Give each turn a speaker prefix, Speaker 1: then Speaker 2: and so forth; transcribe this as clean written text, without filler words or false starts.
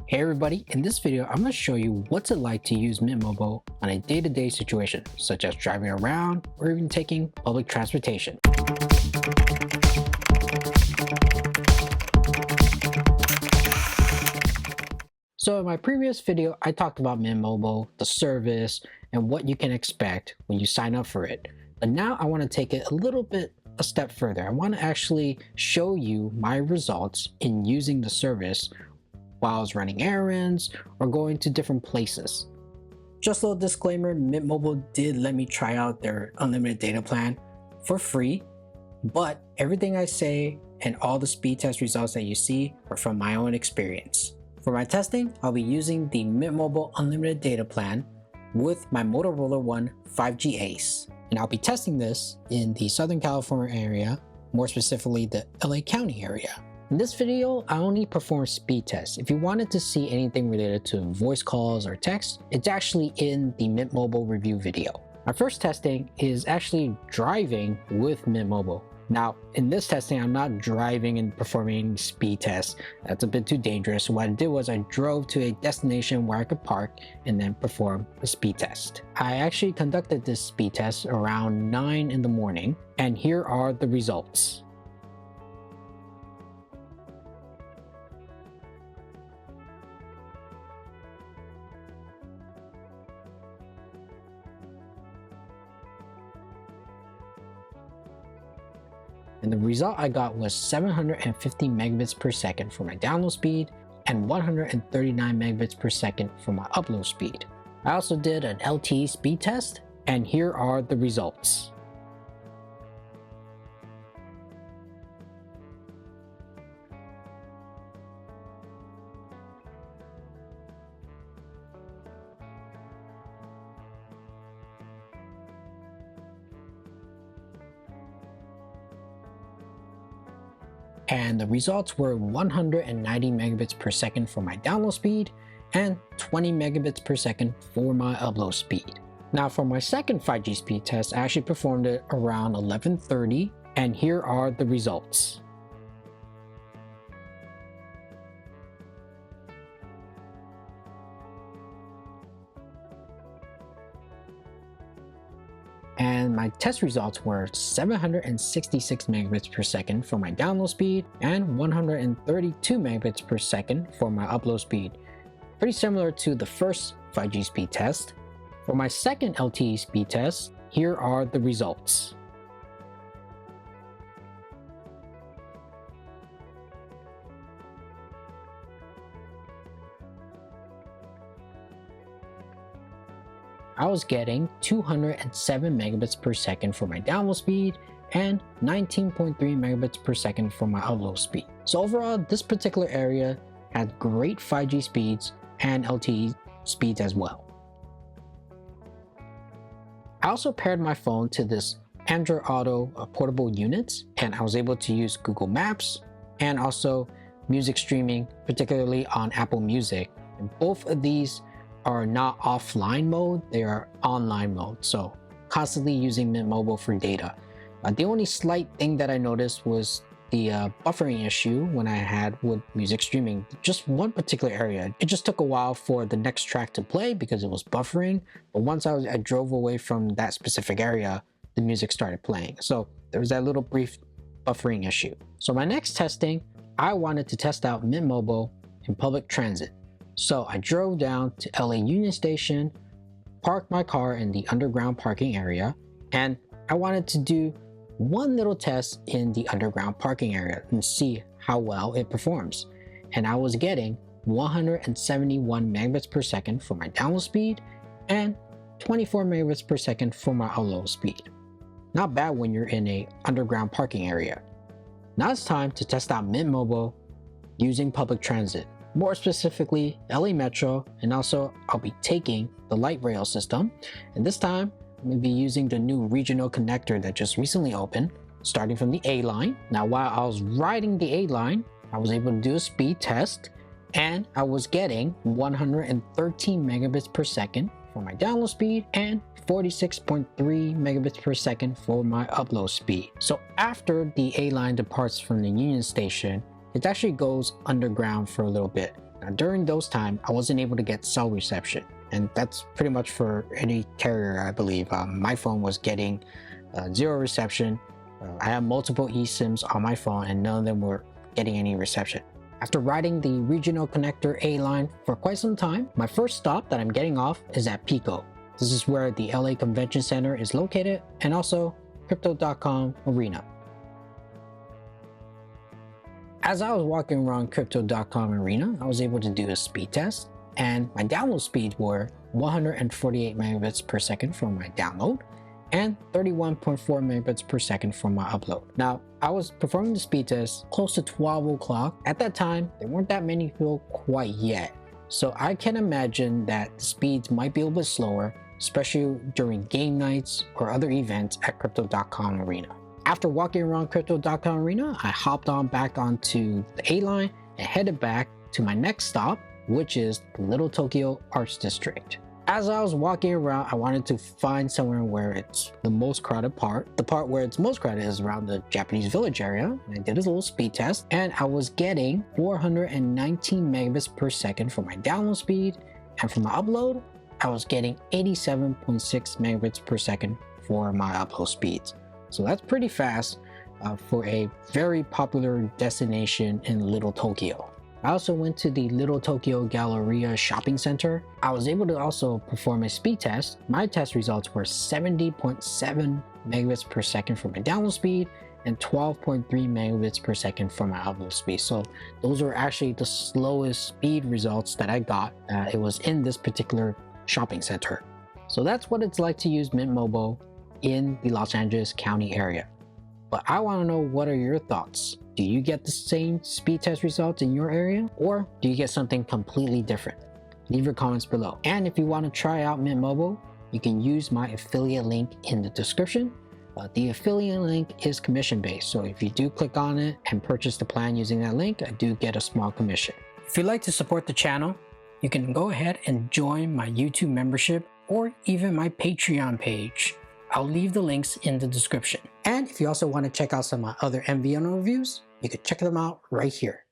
Speaker 1: Hey everybody, in this video I'm going to show you what's it like to use Mint Mobile on a day-to-day situation, such as driving around or even taking public transportation. So in my previous video, I talked about Mint Mobile, the service, and what you can expect when you sign up for it. But now I want to take it a step further. I want to actually show you my results in using the service while I was running errands or going to different places. Just a little disclaimer, Mint Mobile did let me try out their unlimited data plan for free, but everything I say and all the speed test results that you see are from my own experience. For my testing, I'll be using the Mint Mobile unlimited data plan with my Motorola One 5G Ace. And I'll be testing this in the Southern California area, more specifically the LA County area. In this video, I only perform speed tests. If you wanted to see anything related to voice calls or text, it's actually in the Mint Mobile review video. My first testing is actually driving with Mint Mobile. Now, in this testing, I'm not driving and performing speed tests. That's a bit too dangerous. So what I did was I drove to a destination where I could park and then perform a speed test. I actually conducted this speed test around 9 in the morning, and here are the results. And the result I got was 750 megabits per second for my download speed and 139 megabits per second for my upload speed. I also did an LTE speed test, and here are the results. And the results were 190 megabits per second for my download speed and 20 megabits per second for my upload speed. Now for my second 5G speed test, I actually performed it around 11:30, and here are the results. And my test results were 766 megabits per second for my download speed and 132 megabits per second for my upload speed. Pretty similar to the first 5G speed test. For my second LTE speed test, here are the results. I was getting 207 megabits per second for my download speed and 19.3 megabits per second for my upload speed. So overall, this particular area had great 5G speeds and LTE speeds as well. I also paired my phone to this Android Auto portable units, and I was able to use Google Maps and also music streaming, particularly on Apple Music. And both of these are not offline mode, they are online mode, so constantly using Mint Mobile for data. The only slight thing that I noticed was the buffering issue when I had with music streaming. Just one particular area, it just took a while for the next track to play because it was buffering, but once I drove away from that specific area, the music started playing. So there was that little brief buffering issue. So my next testing, I wanted to test out Mint Mobile in public transit. So I drove down to LA Union Station, parked my car in the underground parking area, and I wanted to do one little test in the underground parking area and see how well it performs. And I was getting 171 megabits per second for my download speed and 24 megabits per second for my upload speed. Not bad when you're in a underground parking area. Now it's time to test out Mint Mobile using public transit. More specifically, LA Metro, and also I'll be taking the light rail system. And this time, I'm going to be using the new regional connector that just recently opened, starting from the A line. Now, while I was riding the A line, I was able to do a speed test, and I was getting 113 megabits per second for my download speed and 46.3 megabits per second for my upload speed. So after the A line departs from the Union Station, it actually goes underground for a little bit. Now, during those times, I wasn't able to get cell reception, and that's pretty much for any carrier, I believe. My phone was getting zero reception. I have multiple eSIMs on my phone, and none of them were getting any reception. After riding the regional connector A line for quite some time, my first stop that I'm getting off is at Pico. This is where the LA Convention Center is located, and also Crypto.com Arena. As I was walking around Crypto.com Arena, I was able to do a speed test, and my download speeds were 148 megabits per second for my download and 31.4 megabits per second for my upload. Now, I was performing the speed test close to 12 o'clock. At that time, there weren't that many people quite yet, so I can imagine that the speeds might be a little bit slower, especially during game nights or other events at Crypto.com Arena. After walking around Crypto.com Arena, I hopped on back onto the A line and headed back to my next stop, which is the Little Tokyo Arts District. As I was walking around, I wanted to find somewhere where it's the most crowded part. The part where it's most crowded is around the Japanese Village area. And I did a little speed test, and I was getting 419 megabits per second for my download speed, and for my upload, I was getting 87.6 megabits per second for my upload speeds. So that's pretty fast for a very popular destination in Little Tokyo. I also went to the Little Tokyo Galleria shopping center. I was able to also perform a speed test. My test results were 70.7 megabits per second for my download speed and 12.3 megabits per second for my upload speed. So those are actually the slowest speed results that I got. It was in this particular shopping center. So that's what it's like to use Mint Mobile in the Los Angeles County area. But I want to know, what are your thoughts? Do you get the same speed test results in your area, or do you get something completely different? Leave your comments below. And if you want to try out Mint Mobile, you can use my affiliate link in the description. The affiliate link is commission based, so if you do click on it and purchase the plan using that link, I do get a small commission. If you'd like to support the channel, you can go ahead and join my YouTube membership or even my Patreon page. I'll leave the links in the description. And if you also want to check out some of my other MVNO reviews, you can check them out right here.